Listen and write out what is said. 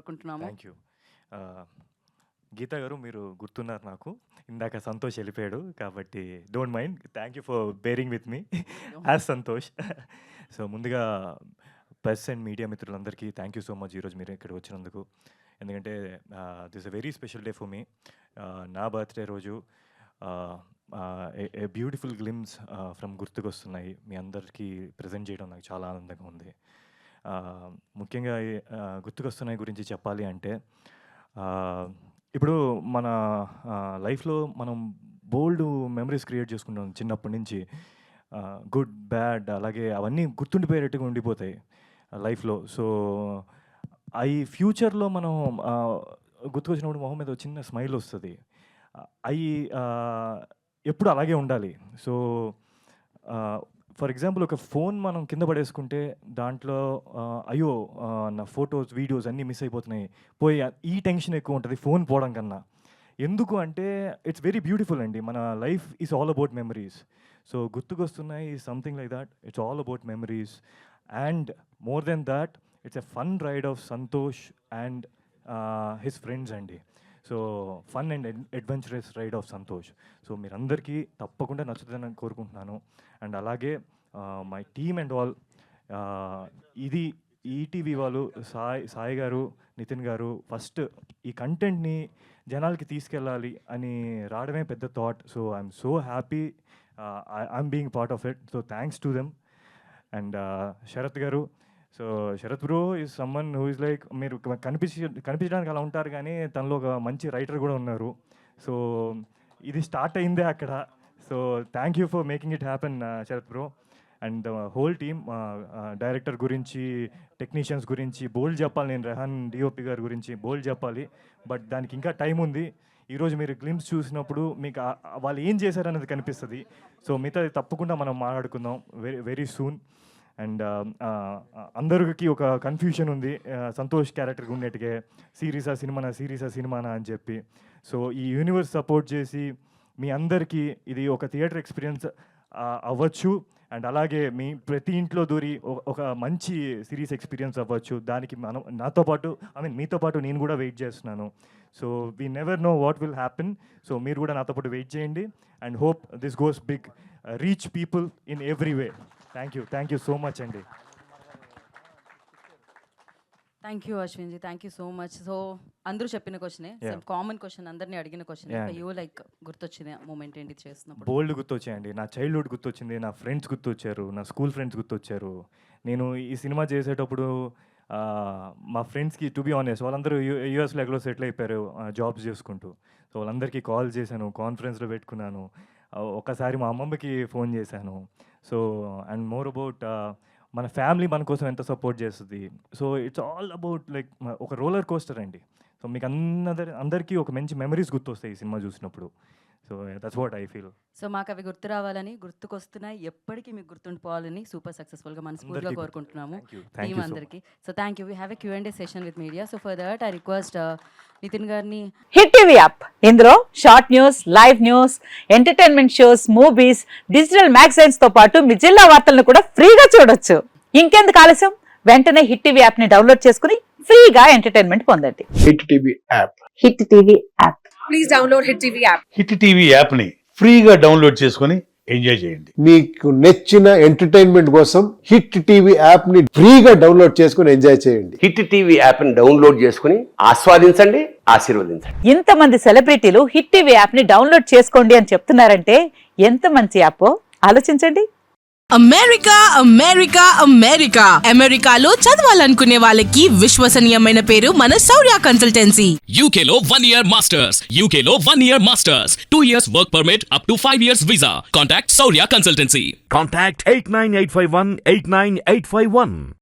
కోరుకుంటున్నాము. Thank you. గీత గారు మీరు గుర్తున్నారు నాకు. ఇందాక సంతోష్ వెళ్ళిపోయాడు కాబట్టి don't mind. Thank you for bearing with me as Santosh. So ముందుగా ప్రెస్ అండ్ మీడియా మిత్రులందరికీ థ్యాంక్ యూ సో మచ్ ఈరోజు మీరు ఇక్కడికి వచ్చినందుకు. ఎందుకంటే this a very special day for me. నా బర్త్డే రోజు ఏ బ్యూటిఫుల్ గ్లిమ్స్ ఫ్రమ్ గుర్తుకొస్తున్నాయి మీ అందరికీ ప్రజెంట్ చేయడం నాకు చాలా ఆనందంగా ఉంది. ముఖ్యంగా గుర్తుకొస్తున్నాయి గురించి చెప్పాలి అంటే ఇప్పుడు మన లైఫ్లో మనం బోల్డ్ మెమరీస్ క్రియేట్ చేసుకుంటాం చిన్నప్పటి నుంచి. గుడ్ బ్యాడ్ అలాగే అవన్నీ గుర్తుండిపోయేటట్టుగా ఉండిపోతాయి లైఫ్లో. సో అవి ఫ్యూచర్లో మనం గుర్తుకొచ్చినప్పుడు మొహం మీద చిన్న స్మైల్ వస్తుంది. అవి ఎప్పుడు అలాగే ఉండాలి. సో ఫర్ ఎగ్జాంపుల్ ఒక ఫోన్ మనం కింద పడేసుకుంటే దాంట్లో అయ్యో నా ఫొటోస్ వీడియోస్ అన్నీ మిస్ అయిపోతున్నాయి పోయి ఈ టెన్షన్ ఎక్కువ ఉంటుంది ఫోన్ పోవడం కన్నా. ఎందుకు అంటే ఇట్స్ వెరీ బ్యూటిఫుల్ అండి. మన life is all about memories. So గుర్తుకొస్తున్నాయి something like that. It's all about memories and more than that it's a fun ride of Santosh and his friends అండి. So fun and adventurous ride of Santosh. So మీరందరికీ తప్పకుండా నచ్చుతుందని కోరుకుంటున్నాను. And అలాగే my team and all, ఇది ETV వాళ్ళు సాయి గారు, నితిన్ గారు ఫస్ట్ ఈ కంటెంట్ని జనాలకి తీసుకెళ్ళాలి అని రావడమే పెద్ద thought. So I'm so happy I'm being part of it. So thanks to them. And Sharath garu, so Sharath bro is someone who is like మీరు కనిపించడానికి అలా ఉంటారు కానీ తనలో ఒక మంచి రైటర్ కూడా ఉన్నారు. సో ఇది స్టార్ట్ అయిందే అక్కడ. So thank you for making it happen Sharath bro. And whole team, director గురించి, టెక్నీషియన్స్ గురించి బోల్డ్ చెప్పాలి. నేను రెహాన్ డిఓపి గారి గురించి బోల్డ్ చెప్పాలి, బట్ దానికి ఇంకా టైం ఉంది. ఈరోజు మీరు గ్లిమ్స్ చూసినప్పుడు మీకు వాళ్ళు ఏం చేశారనేది కనిపిస్తుంది. సో మిగతాది తప్పకుండా మనం మాట్లాడుకుందాం వెరీ వెరీ సూన్. అండ్ అందరికి ఒక కన్ఫ్యూషన్ ఉంది సంతోష్ క్యారెక్టర్కి ఉన్నట్టుగా సిరీసా సినిమానా అని చెప్పి. సో ఈ యూనివర్స్ సపోర్ట్ చేసి మీ అందరికీ ఇది ఒక థియేటర్ ఎక్స్పీరియన్స్ అవ్వచ్చు. అండ్ అలాగే మీ ప్రతి ఇంట్లో దూరి ఒక మంచి సిరీస్ ఎక్స్పీరియన్స్ అవ్వచ్చు. దానికి మనం నాతో పాటు మీతో పాటు నేను కూడా వెయిట్ చేస్తున్నాను. So we never know what will happen. So మీరు కూడా నాతో పాటు వెయిట్ చేయండి and hope this goes big, reach people in every way. Thank you so much అండి. Thank you Ashwin ji, thank you so much. So అందరూ చెప్పిన క్వశ్చనే, కామన్ క్వశ్చన్, అందరినీ అడిగిన క్వశ్చన్. యూ లైక్ గుర్తొచ్చిన మూమెంట్ ఏంటి చేస్తున్నప్పుడు? బోల్డ్ గుర్తొచ్చాయండి. నా చైల్డ్హుడ్ గుర్తొచ్చింది, నా ఫ్రెండ్స్ గుర్తొచ్చారు, నా స్కూల్ ఫ్రెండ్స్ గుర్తొచ్చారు. నేను ఈ సినిమా చేసేటప్పుడు మా ఫ్రెండ్స్కి టు బి ఆనెస్ట్ వాళ్ళందరూ యూఎస్లో ఎక్కడో సెటిల్ అయిపోయారు జాబ్స్ చేసుకుంటూ. సో వాళ్ళందరికీ కాల్ చేశాను, కాన్ఫరెన్స్లో పెట్టుకున్నాను, ఒకసారి మా అమ్మమ్మకి ఫోన్ చేశాను. సో అండ్ మోర్ అబౌట్ మన ఫ్యామిలీ మన కోసం ఎంత సపోర్ట్ చేస్తుంది. So it's all about like ఒక రోలర్ కోస్టర్ అండి. సో మీకు అందరికీ ఒక మంచి మెమరీస్ గుర్తొస్తాయి ఈ సినిమా చూసినప్పుడు. So that's what I feel. So మాకు అవి గుర్తు రావాలని, గుర్తుకొస్తున్నాయి ఎప్పటికీ మీకు గుర్తుండిపోవాలని సూపర్ సక్సెస్ఫుల్గా మనస్ఫూర్తిగా కోరుకుంటున్నాము టీమ్ అందరికీ. So thank you. We have a Q&A session with media. So for that I request Nitin గారిని. హిట్ టీవీ యాప్, ఇందులో short news, live news, entertainment shows, movies, digital magazines తో పాటు మీ జిల్లా వార్తలను కూడా ఫ్రీగా చూడొచ్చు. ఇంకెందుకు ఆలస్యం, వెంటనే హిట్ టీవీ యాప్ ని డౌన్లోడ్ చేసుకుని ఫ్రీగా ఎంటర్టైన్మెంట్ పొందండి. Hit TV app. Hit TV app. Please download hit TV app. Hit TV app ని ఫ్రీగా డౌన్లోడ్ చేసుకుని ఎంజాయ్ చేయండి. మీకు నచ్చిన ఎంటర్టైన్మెంట్ కోసం హిట్ టీవీ యాప్ ని ఫ్రీగా డౌన్లోడ్ చేసుకుని ఎంజాయ్ చేయండి. హిట్ టీవీ యాప్ ని డౌన్లోడ్ చేసుకుని ఆస్వాదించండి, ఆశీర్వదించండి. ఇంతమంది సెలబ్రిటీలు హిట్ టీవీ యాప్ ని డౌన్లోడ్ చేసుకోండి అని చెప్తున్నారంటే ఎంత మంచి యాప్ ఆలోచించండి. అమెరికా అమెరికాలో చదవాలనుకునే వాళ్ళకి విశ్వసనీయమైన పేరు మన శౌర్య కన్సల్టెన్సీ. UK లో 1 year masters, 2 years work permit up to 5 years visa. Contact Saurya Consultancy. Contact 89851 89851.